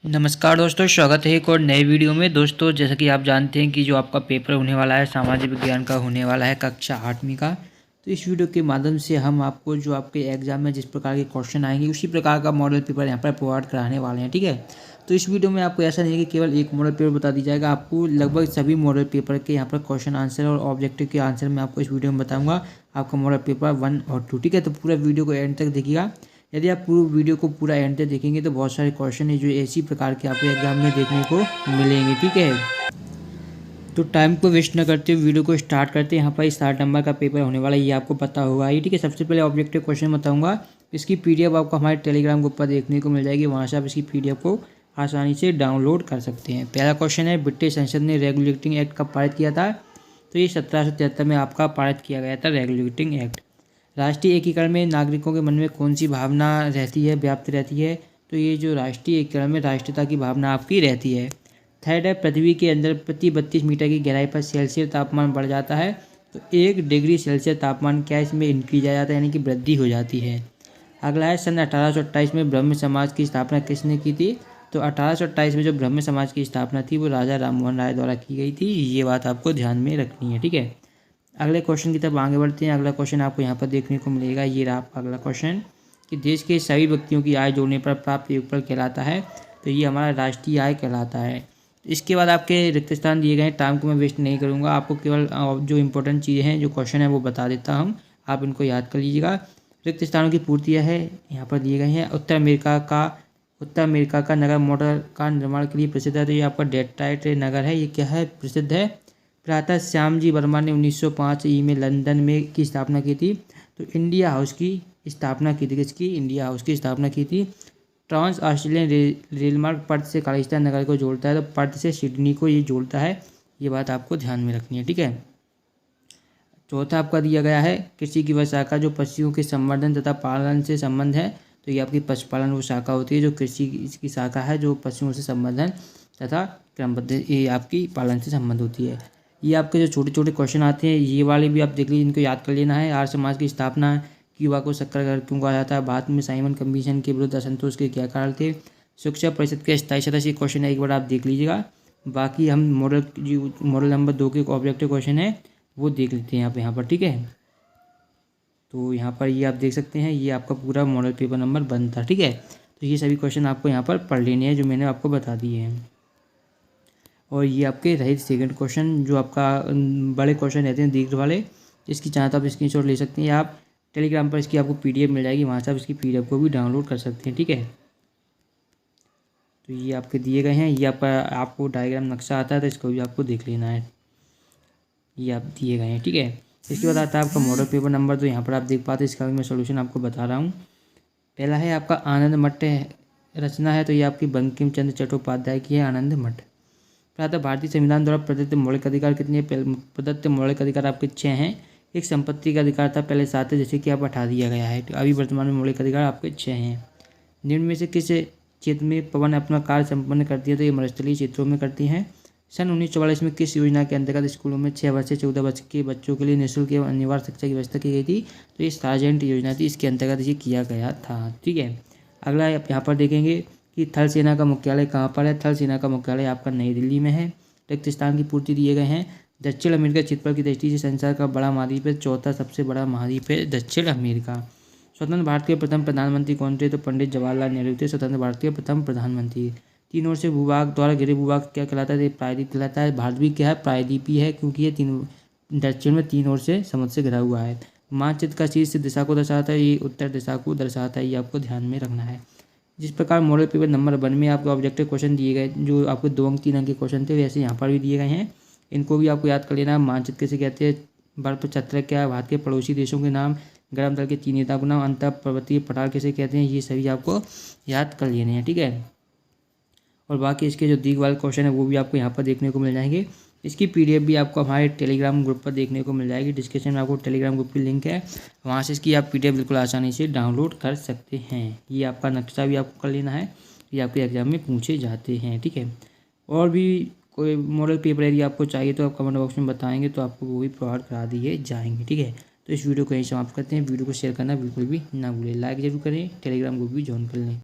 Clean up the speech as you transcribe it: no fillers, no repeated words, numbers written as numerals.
नमस्कार दोस्तों, स्वागत है एक और नए वीडियो में। दोस्तों, जैसा कि आप जानते हैं कि जो आपका पेपर होने वाला है सामाजिक विज्ञान का होने वाला है कक्षा 8वीं का। तो इस वीडियो के माध्यम से हम आपको जो आपके एग्जाम में जिस प्रकार के क्वेश्चन आएंगे उसी प्रकार का मॉडल पेपर यहाँ पर प्रोवाइड कराने वाले हैं। ठीक है, तो इस वीडियो में आपको ऐसा नहीं है कि केवल एक मॉडल पेपर बता दी जाएगा, आपको लगभग सभी मॉडल पेपर के यहाँ पर क्वेश्चन आंसर और ऑब्जेक्टिव के आंसर मैं आपको इस वीडियो में बताऊँगा, आपका मॉडल पेपर 1 और 2। ठीक है, तो पूरा वीडियो को एंड तक देखिएगा। यदि आप पूरे वीडियो को पूरा एंड तक देखेंगे तो बहुत सारे क्वेश्चन है जो इसी प्रकार के आपको एग्जाम में देखने को मिलेंगे। ठीक है, तो टाइम को वेस्ट न करते हुए वीडियो को स्टार्ट करते हैं। यहाँ पर 60 नंबर का पेपर होने वाला है, ये आपको पता होगा ही। ठीक है, सबसे पहले ऑब्जेक्टिव क्वेश्चन बताऊंगा। इसकी पीडीएफ आपको हमारे टेलीग्राम ग्रुप पर देखने को मिल जाएगी, वहाँ से आप इसकी पीडीएफ को आसानी से डाउनलोड कर सकते हैं। पहला क्वेश्चन है, ब्रिटिश संसद ने रेगुलेटिंग एक्ट कब पारित किया था? तो ये 1773 में आपका पारित किया गया था रेगुलेटिंग एक्ट। राष्ट्रीय एकीकरण में नागरिकों के मन में कौन सी भावना रहती है, व्याप्त रहती है? तो ये जो राष्ट्रीय एकीकरण में राष्ट्रीयता की भावना आपकी रहती है। थर्ड है, पृथ्वी के अंदर प्रति 32 मीटर की गहराई पर सेल्सियस तापमान बढ़ जाता है तो 1 डिग्री सेल्सियस तापमान क्या इसमें इंक्रीज आ जाता है, यानी कि वृद्धि हो जाती है। अगला है, सन 1828 में ब्रह्म समाज की स्थापना किसने की थी? तो 1828 में जो ब्रह्म समाज की स्थापना थी वो राजा राम मोहन राय द्वारा की गई थी। ये बात आपको ध्यान में रखनी है। ठीक है, अगले क्वेश्चन की तरफ आगे बढ़ते हैं। अगला क्वेश्चन आपको यहाँ पर देखने को मिलेगा, ये रहा आपका अगला क्वेश्चन कि देश के सभी व्यक्तियों की आय जोड़ने पर प्राप्त योगफल कहलाता है। तो ये हमारा राष्ट्रीय आय कहलाता है। इसके बाद आपके रिक्त स्थान दिए गए हैं, टाइम को मैं वेस्ट नहीं करूँगा, आपको केवल जो इंपॉर्टेंट चीज़ें हैं जो क्वेश्चन है वो बता देता हूँ, आप इनको याद कर लीजिएगा। रिक्त स्थानों की पूर्ति है यहाँ पर दिए गए हैं। उत्तर अमेरिका का नगर मोटर का निर्माण के लिए प्रसिद्ध है। तो ये आपका डेट्रॉइट नगर है, ये क्या है, प्रसिद्ध है। प्रातः श्यामजी वर्मा ने 1905 में लंदन में की स्थापना की थी। तो इंडिया हाउस की स्थापना की थी, किसकी? इंडिया हाउस की स्थापना की थी। ट्रांस ऑस्ट्रेलियन रेलमार्ग पर्थ से खालिस्तान नगर को जोड़ता है, तो पर्थ से सिडनी को ये जोड़ता है। ये बात आपको ध्यान में रखनी है। ठीक है, चौथा आपका दिया गया है, कृषि की वह शाखा जो पशुओं के संवर्धन तथा पालन से संबंध है। तो ये आपकी पशुपालन वो शाखा होती है जो कृषि की शाखा है जो पशुओं से संवर्धन तथा क्रमबद्ध ये आपकी पालन से संबंध होती है। ये आपके जो छोटे छोटे क्वेश्चन आते हैं ये वाले भी आप देख लीजिए, इनको याद कर लेना है। आर्य समाज की स्थापना, क्यूबा को शक्कर घर क्यों कहा जाता है? भारत में साइमन कमीशन के विरुद्ध असंतोष के क्या कारण थे? सुरक्षा परिषद के स्थायी सदस्य क्वेश्चन है, एक बार आप देख लीजिएगा। बाकी हम मॉडल नंबर 2 के ऑब्जेक्टिव क्वेश्चन है वो देख लेते हैं आप यहाँ पर। ठीक है, तो यहाँ पर ये आप देख सकते हैं, ये आपका पूरा मॉडल पेपर नंबर 1 था। ठीक है, तो ये सभी क्वेश्चन आपको यहाँ पर पढ़ लेने हैं जो मैंने आपको बता दिए हैं। और ये आपके रहे सेकंड क्वेश्चन जो आपका बड़े क्वेश्चन रहते हैं दीर्घ वाले, इसकी चाहे तो आप स्क्रीनशॉट ले सकते हैं, आप टेलीग्राम पर इसकी आपको पीडीएफ मिल जाएगी, वहाँ से आप इसकी पीडीएफ को भी डाउनलोड कर सकते हैं। ठीक है, तो ये आपके दिए गए हैं, ये आपको डायग्राम नक्शा आता है तो इसको भी आपको देख लेना है, ये आप दिए गए हैं। ठीक है, इसके बाद आता है आपका मॉडल पेपर नंबर 2, यहाँ पर आप देख पाते हैं, इसका भी मैं सोल्यूशन आपको बता रहा हूँ। पहला है आपका आनंद मठ रचना है, तो ये आपकी बंकिम चंद्र चट्टोपाध्याय की है आनंद मठ। प्रातः भारतीय संविधान द्वारा प्रदत्त मौलिक अधिकार कितने? प्रदत्त मौलिक अधिकार आपके 6 हैं। एक संपत्ति का अधिकार था, पहले 7 है, जैसे कि आप हटा दिया गया है। तो अभी वर्तमान में मौलिक अधिकार आपके 6 हैं। निम्न में से किस क्षेत्र में पवन अपना कार्य संपन्न करती है? तो ये मरुस्थलीय क्षेत्रों में करती हैं। सन 1944 में किस योजना के अंतर्गत स्कूलों में 6 वर्ष से 14 वर्ष के बच्चों के लिए निःशुल्क एवं अनिवार्य शिक्षा की व्यवस्था की गई थी? तो ये सार्जेंट योजना थी, इसके अंतर्गत ये किया गया था। ठीक है, अगला आप यहाँ पर देखेंगे कि थल सेना का मुख्यालय कहाँ पर है? थल सेना का मुख्यालय आपका नई दिल्ली में है। रिक्त स्थान की पूर्ति दिए गए हैं। दक्षिण अमेरिका क्षेत्रफल की दृष्टि से संसार का बड़ा महाद्वीप है, चौथा सबसे बड़ा महाद्वीप है दक्षिण अमेरिका। स्वतंत्र भारत के प्रथम प्रधानमंत्री कौन थे? तो पंडित जवाहरलाल नेहरू थे स्वतंत्र भारत के प्रथम प्रधानमंत्री। 3 ओर से भूभाग द्वारा घिरे भूभाग क्या कहलाता है? प्रायद्वीप कहलाता है। भारत भी क्या है? प्रायद्वीपी है, क्योंकि ये दक्षिण में 3 ओर से समुद्र से घिरा हुआ है। मानचित्र का शीर्ष दिशा को दर्शाता है, ये उत्तर दिशा को दर्शाता है, ये आपको ध्यान में रखना है। जिस प्रकार मॉडल पेपर नंबर 1 में आपको ऑब्जेक्टिव क्वेश्चन दिए गए जो आपको 2 अंक 3 अंक के क्वेश्चन थे, वैसे यहाँ पर भी दिए गए हैं, इनको भी आपको याद कर लेना है। मानचित्र कैसे कहते हैं? बर्फ छत्र क्या है? भारत के पड़ोसी देशों के नाम। गर्म दल के 3 नेताओं के नाम। अंतर पर्वतीय पठार कैसे कहते हैं? ये सभी आपको याद कर लेने हैं। ठीक है, और बाकी इसके जो दीर्घ वाले क्वेश्चन है वो भी आपको यहाँ पर देखने को मिल जाएंगे। इसकी पीडीएफ भी आपको हमारे टेलीग्राम ग्रुप पर देखने को मिल जाएगी। डिस्क्रिप्शन में आपको टेलीग्राम ग्रुप की लिंक है, वहाँ से इसकी आप पीडीएफ बिल्कुल आसानी से डाउनलोड कर सकते हैं। ये आपका नक्शा भी आपको कर लेना है, ये आपके एग्जाम में पूछे जाते हैं। ठीक है, और भी कोई मॉडल पेपर यदि आपको चाहिए तो आप कमेंट बॉक्स में बताएंगे तो आपको वो भी प्रोवाइड करा दिए जाएंगे। ठीक है, तो इस वीडियो को यहीं समाप्त करते हैं। वीडियो को शेयर करना बिल्कुल भी ना भूलें, लाइक जरूर करें, टेलीग्राम ग्रुप भी ज्वाइन कर लें।